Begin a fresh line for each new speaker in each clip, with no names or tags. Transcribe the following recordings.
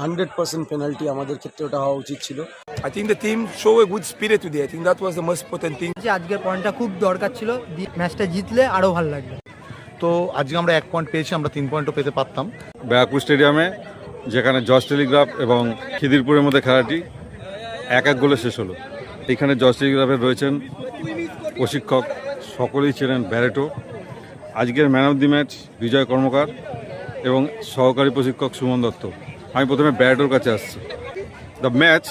100% penalty আমাদের ক্ষেত্রে ওটা হওয়া উচিত ছিল।
I think the team show a good spirit today. I think that was the most important thing.
আজকের পয়েন্টটা খুব দরকার ছিল, ম্যাচটা জিতলে আরো ভালো লাগবে।
তো আজকে আমরা 1 পয়েন্ট পেয়েছি, আমরা 3 পয়েন্টও পেতে পারতাম।
ব্যারাকপুর স্টেডিয়ামে যেখানে জজ টেলিগ্রাফ এবং খিদিরপুরের মধ্যে খেলাটি 1-1 গোলে শেষ হলো। এখানে জজ টেলিগ্রাফের রয়েছেন প্রশিক্ষক, সকলেই ছিলেন ব্যারেটো। আজকের man of the match Bijoy কর্মকার এবং সহকারী প্রশিক্ষক সুমন দত্ত। আমি প্রথমে ব্যারেটোর কাছে আসছি। The match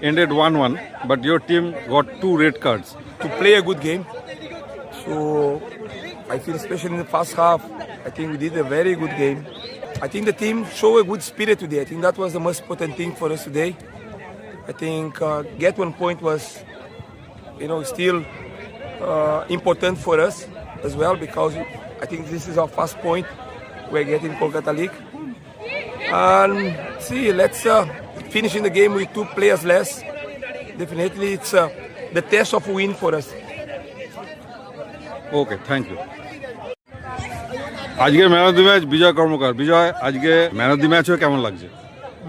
ended 1-1, but your team got 2 red cards.
To play a good game. So I feel especially in the first half, I think we did a very good game. I think the team show a good spirit today. I think that was the most important thing for us today. I think get 1 point was, still important for us as well, because I think this is our first point we're getting Kolkata League. And see, let's finishing the game with 2 players less. Definitely it's the test of a win for us.
Okay, thank you. আজকের man of the match Bijoy Karmakar. Bijoy, আজকে man of the match হয়ে কেমন লাগছে?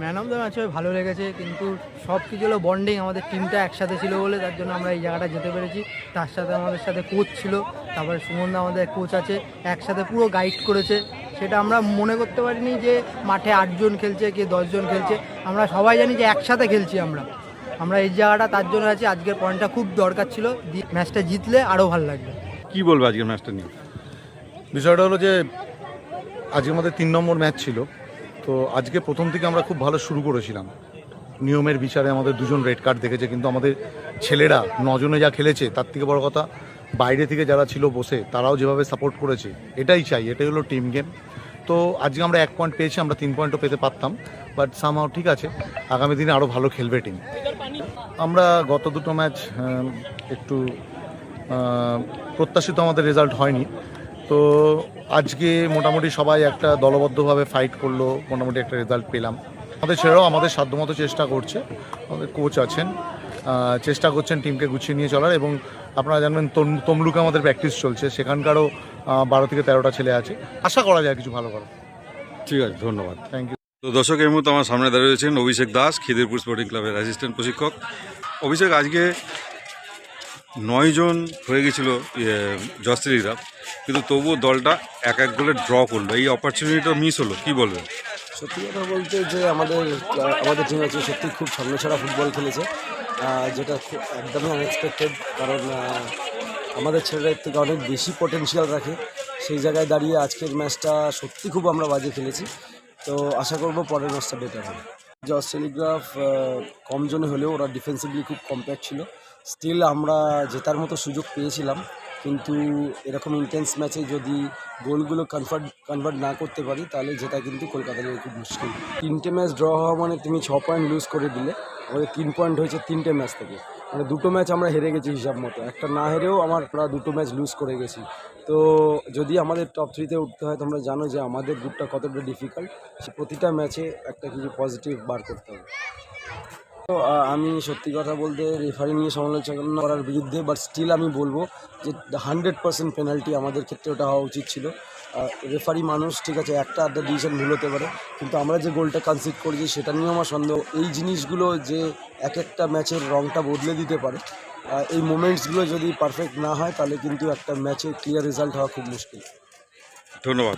Man of the match হয়ে ভালো লেগেছে, কিন্তু সব কিছু হলো বন্ডিং। আমাদের টিমটা একসাথে ছিল বলে তার জন্য আমরা এই জায়গাটা যেতে পেরেছি। তার সাথে আমাদের সাথে কোচ ছিল, তারপরে সুমনদা আমাদের কোচ আছে, একসাথে পুরো গাইড করেছে। সেটা আমরা মনে করতে পারিনি যে মাঠে 8 জন খেলছে, কে 10 জন খেলছে। আমরা সবাই জানি যে একসাথে খেলছি আমরা এই জায়গাটা তার জন্য আছি। আজকের পয়েন্টটা খুব দরকার ছিল, ম্যাচটা জিতলে আরও ভালো লাগবে।
কি বলবো আজকের ম্যাচটা নিয়ে?
বিষয়টা হলো যে আজকে আমাদের 3 নম্বর ম্যাচ ছিল। তো আজকে প্রথম থেকে আমরা খুব ভালো শুরু করেছিলাম। নিয়মের বিচারে আমাদের 2 জন রেড কার্ড দেখেছে, কিন্তু আমাদের ছেলেরা 9 জনে যা খেলেছে তার থেকে বড় কথা বাইরে থেকে যারা ছিল বসে তারাও যেভাবে সাপোর্ট করেছে, এটাই চাই। এটাই হলো টিম গেম। তো আজকে আমরা 1 পয়েন্ট পেয়েছি, আমরা 3 পয়েন্টও পেতে পারতাম, বাট সামহাও ঠিক আছে, আগামী দিনে আরও ভালো খেলবে টিম। আমরা গত 2টো ম্যাচ একটু প্রত্যাশিত আমাদের রেজাল্ট হয়নি। তো আজকে মোটামুটি সবাই একটা দলবদ্ধভাবে ফাইট করলো, মোটামুটি একটা রেজাল্ট পেলাম। আমাদের ছেলেরাও আমাদের সাধ্যমতো চেষ্টা করছে, আমাদের কোচ আছেন, চেষ্টা করছেন টিমকে গুছিয়ে নিয়ে চলার। এবং আপনারা জানবেন তমলুকে আমাদের প্র্যাকটিস চলছে, সেখানকারও 12 থেকে 13টা ছেলে আছে। আশা করা যায় কিছু ভালো করার।
ঠিক আছে, ধন্যবাদ।
Thank you.
তো দর্শক, এই মুহূর্তে আমার সামনে দাঁড়িয়ে রয়েছেন অভিষেক দাস, খিদিরপুর স্পোর্টিং ক্লাবের অ্যাসিস্ট্যান্ট প্রশিক্ষক। অভিষেক, আজকে 9 জন হয়ে গেছিল জজ টেলিগ্রাফ, কিন্তু তবুও দলটা 1-1 গোলে ড্র করলো। এই অপরচুনিটিটা মিস হলো, কি বলবেন?
সত্যি কথা বলতে যে আমাদের টিম আছে সত্যি খুব ছন্নছাড়া ফুটবল খেলেছে, যেটা একদমই আনএক্সপেক্টেড। কারণ আমাদের ছেলেরা এর থেকে অনেক বেশি পটেনশিয়াল রাখে। সেই জায়গায় দাঁড়িয়ে আজকের ম্যাচটা সত্যি খুব আমরা বাজে খেলেছি। তো আশা করব পরের ম্যাচটা বেটার হবে। জজ টেলিগ্রাফ কম জনে হলেও ওরা ডিফেন্সিভলি খুব কম্প্যাক্ট ছিল। স্টিল আমরা জেতার মতো সুযোগ পেয়েছিলাম, কিন্তু এরকম ইন্টেন্স ম্যাচে যদি গোলগুলো কনভার্ট না করতে পারি তাহলে যেটা কিন্তু কলকাতা লিগে খুব মুশকিল। 3টে ম্যাচ ড্র হওয়া মানে তুমি 6 পয়েন্ট লুজ করে দিলে। আমাদের 3 পয়েন্ট হয়েছে 3টে ম্যাচ থেকে, মানে 2টো ম্যাচ আমরা হেরে গেছি হিসাব মতো। একটা না হেরেও আমার প্রায় 2টো ম্যাচ লুজ করে গেছি। তো যদি আমাদের টপ 3-তে উঠতে হয়, তোমরা জানো যে আমাদের গ্রুপটা কতটা ডিফিকাল্ট। সে প্রতিটা ম্যাচে একটা কিছু পজিটিভ বার করতে হবে। তো আমি সত্যি কথা বলতে রেফারি নিয়ে সমালোচনা করার বিরুদ্ধে, বাট স্টিল আমি বলবো যে 100% পেনাল্টি আমাদের ক্ষেত্রে ওটা হওয়া উচিত ছিল। রেফারি মানুষ, ঠিক আছে, একটা আধটা ডিসিশন ভুল হতে পারে, কিন্তু আমরা যে গোলটা কনসিড করেছি সেটা নিয়েও আমার সন্দেহ। এই জিনিসগুলো যে একটা ম্যাচের রংটা বদলে দিতে পারে, এই মোমেন্টসগুলো যদি পারফেক্ট না হয় তাহলে কিন্তু একটা ম্যাচে ক্লিয়ার রেজাল্ট হওয়া খুব মুশকিল।
ধন্যবাদ।